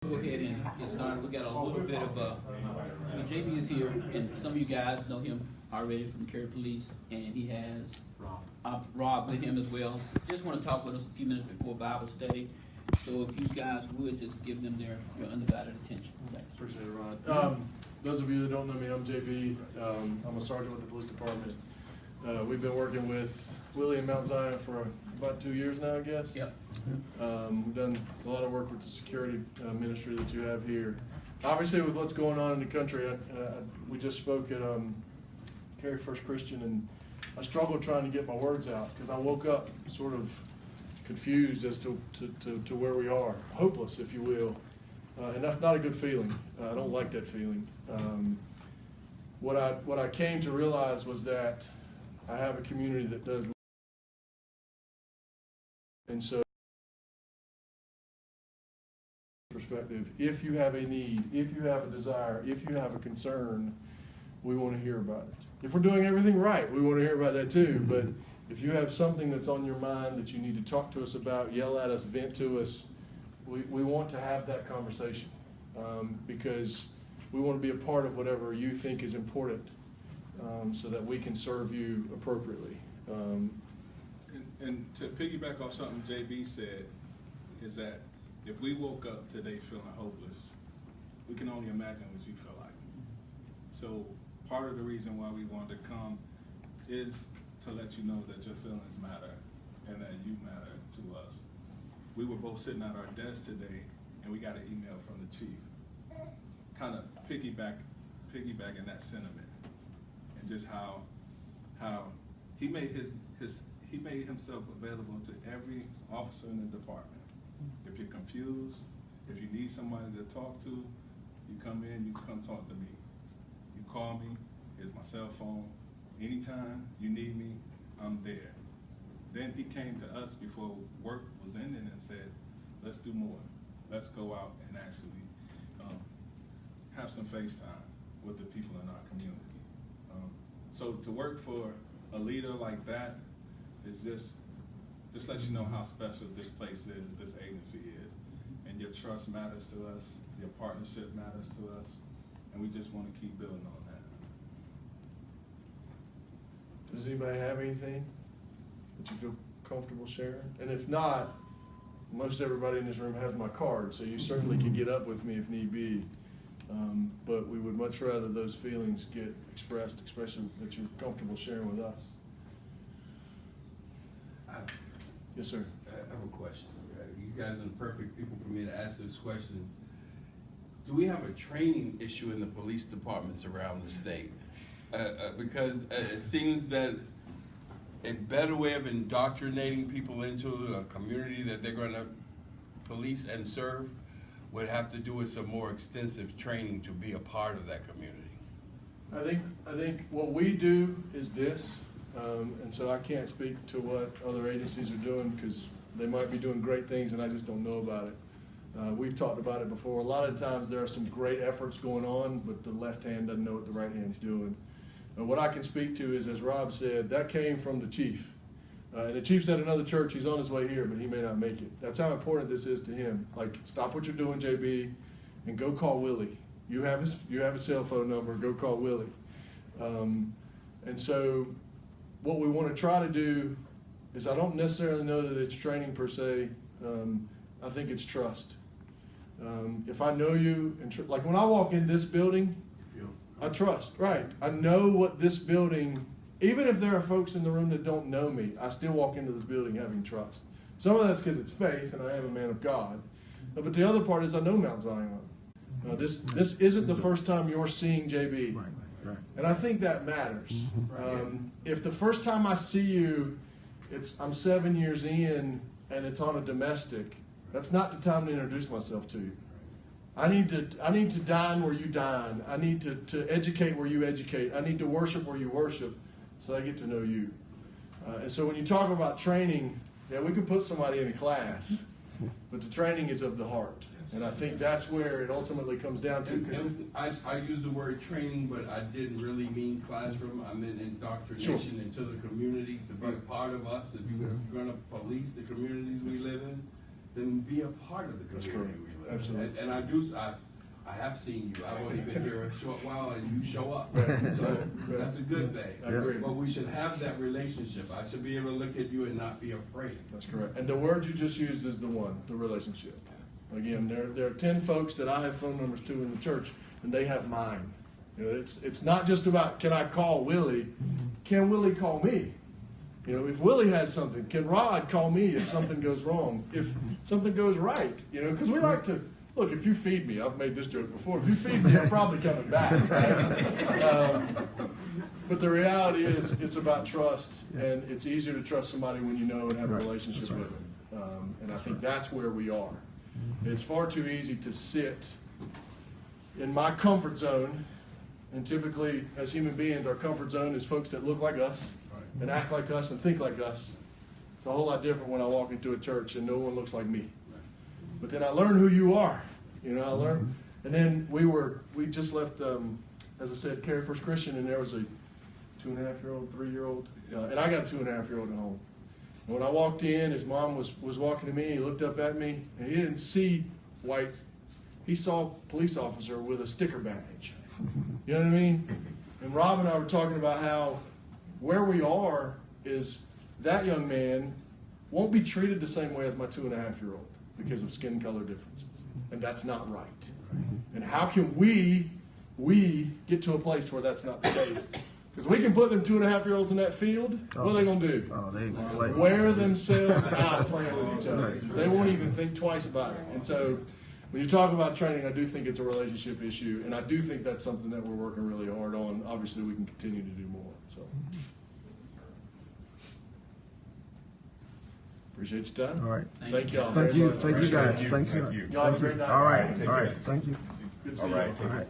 Go ahead and get started. We got a little bit of JB is here, and some of you guys know him already from Cary Police, and he has Rob with him as well. Just want to talk with us a few minutes before Bible study. So if you guys would just give them your undivided attention. Thanks. Appreciate it, Ron. Those of you that don't know me, I'm JB. I'm a sergeant with the police department. We've been working with Willie in Mount Zion for about 2 years now, I guess. Yep. We've done a lot of work with the security ministry that you have here. Obviously, with what's going on in the country, we just spoke at Cary First Christian, and I struggled trying to get my words out because I woke up sort of confused as to where we are, hopeless, if you will, and that's not a good feeling. I don't like that feeling. What I came to realize was that I have a community that does, and so perspective, if you have a need, if you have a desire, if you have a concern, we want to hear about it. If we're doing everything right, we want to hear about that too. But if you have something that's on your mind that you need to talk to us about, yell at us, vent to us, we want to have that conversation because we want to be a part of whatever you think is important so that we can serve you appropriately. And to piggyback off something JB said, is that if we woke up today feeling hopeless, we can only imagine what you feel like. So part of the reason why we wanted to come is to let you know that your feelings matter and that you matter to us. We were both sitting at our desk today and we got an email from the chief, kind of piggybacking that sentiment and just how he made he made himself available to every officer in the department. If you're confused, if you need somebody to talk to, you come in, you come talk to me. You call me, here's my cell phone. Anytime you need me, I'm there. Then he came to us before work was ending and said, let's do more. Let's go out and actually have some FaceTime with the people in our community. So to work for a leader like that is just let you know how special this place is, this agency is. And your trust matters to us, your partnership matters to us, and we just want to keep building on that. Does anybody have anything that you feel comfortable sharing? And if not, most everybody in this room has my card, so you certainly can get up with me if need be. But we would much rather those feelings get expressed, especially that you're comfortable sharing with us. Yes, sir. I have a question. You guys are the perfect people for me to ask this question. Do we have a training issue in the police departments around the state? Because it seems that a better way of indoctrinating people into a community that they're going to police and serve would have to do with some more extensive training to be a part of that community. I think what we do is this, and so I can't speak to what other agencies are doing because they might be doing great things and I just don't know about it. We've talked about it before. A lot of times there are some great efforts going on, but the left hand doesn't know what the right hand's doing. What I can speak to is, as Rob said, that came from the chief. And the chief's at another church, he's on his way here, but he may not make it. That's how important this is to him. Like, stop what you're doing, JB, and go call Willie. You have his cell phone number, go call Willie. And so what we want to try to do is, I don't necessarily know that it's training per se, I think it's trust. If I know you, and like when I walk in this building, I trust, right. I know what this building, even if there are folks in the room that don't know me, I still walk into this building having trust. Some of that's because it's faith and I am a man of God. But the other part is I know Mount Zion. This isn't the first time you're seeing JB. Right. And I think that matters. If the first time I see you, I'm 7 years in and it's on a domestic, that's not the time to introduce myself to you. I need to dine where you dine. I need to educate where you educate. I need to worship where you worship so I get to know you. And so when you talk about training, yeah, we can put somebody in a class, but the training is of the heart. And I think that's where it ultimately comes down to. And I used the word training, but I didn't really mean classroom. I meant indoctrination into the community to be a part of us. If you're going to police the communities we live in, then be a part of the That's community correct. we live in. Absolutely. And I have seen you. I've only been here a short while, and you show up. Right. So Right. that's a good thing. I agree. But we should have that relationship. I should be able to look at you and not be afraid. That's correct. And the word you just used is the one, the relationship. Again, there are 10 folks that I have phone numbers to in the church, and they have mine. You know, it's not just about, can I call Willie? Can Willie call me? You know, if Willie has something, can Rod call me if something goes wrong? If something goes right, you know, because we like to, look, if you feed me, I've made this joke before, if you feed me, I'm probably coming back, right? But the reality is, it's about trust, and it's easier to trust somebody when you know and have a relationship with them. And I think that's where we are. It's far too easy to sit in my comfort zone, and typically, as human beings, our comfort zone is folks that look like us, and act like us, and think like us. It's a whole lot different when I walk into a church and no one looks like me. But then I learn who you are. You know, I learned. And then we just left, as I said, Cary First Christian, and there was a 2.5-year-old, 3-year-old, and I got a 2.5-year-old at home. And when I walked in, his mom was walking to me, he looked up at me, and he didn't see white. He saw a police officer with a sticker badge. You know what I mean? And Rob and I were talking about how where we are is that young man won't be treated the same way as my 2.5-year-old because of skin color differences. And that's not right. And how can we get to a place where that's not the case? Because we can put them 2.5-year-olds in that field, what are they going to do? Oh, they play. Wear themselves out playing with each other. They won't even think twice about it. And so when you talk about training, I do think it's a relationship issue, and I do think that's something that we're working really hard on. Obviously, we can continue to do more. So appreciate your time. All right. Thank y'all. Thank very you. much. Thank you guys. Appreciate it. Thanks a lot. Thank you. Y'all have a Thank you. great night. All right. Take All right. care. Thank you. Good to see All you. right. All right.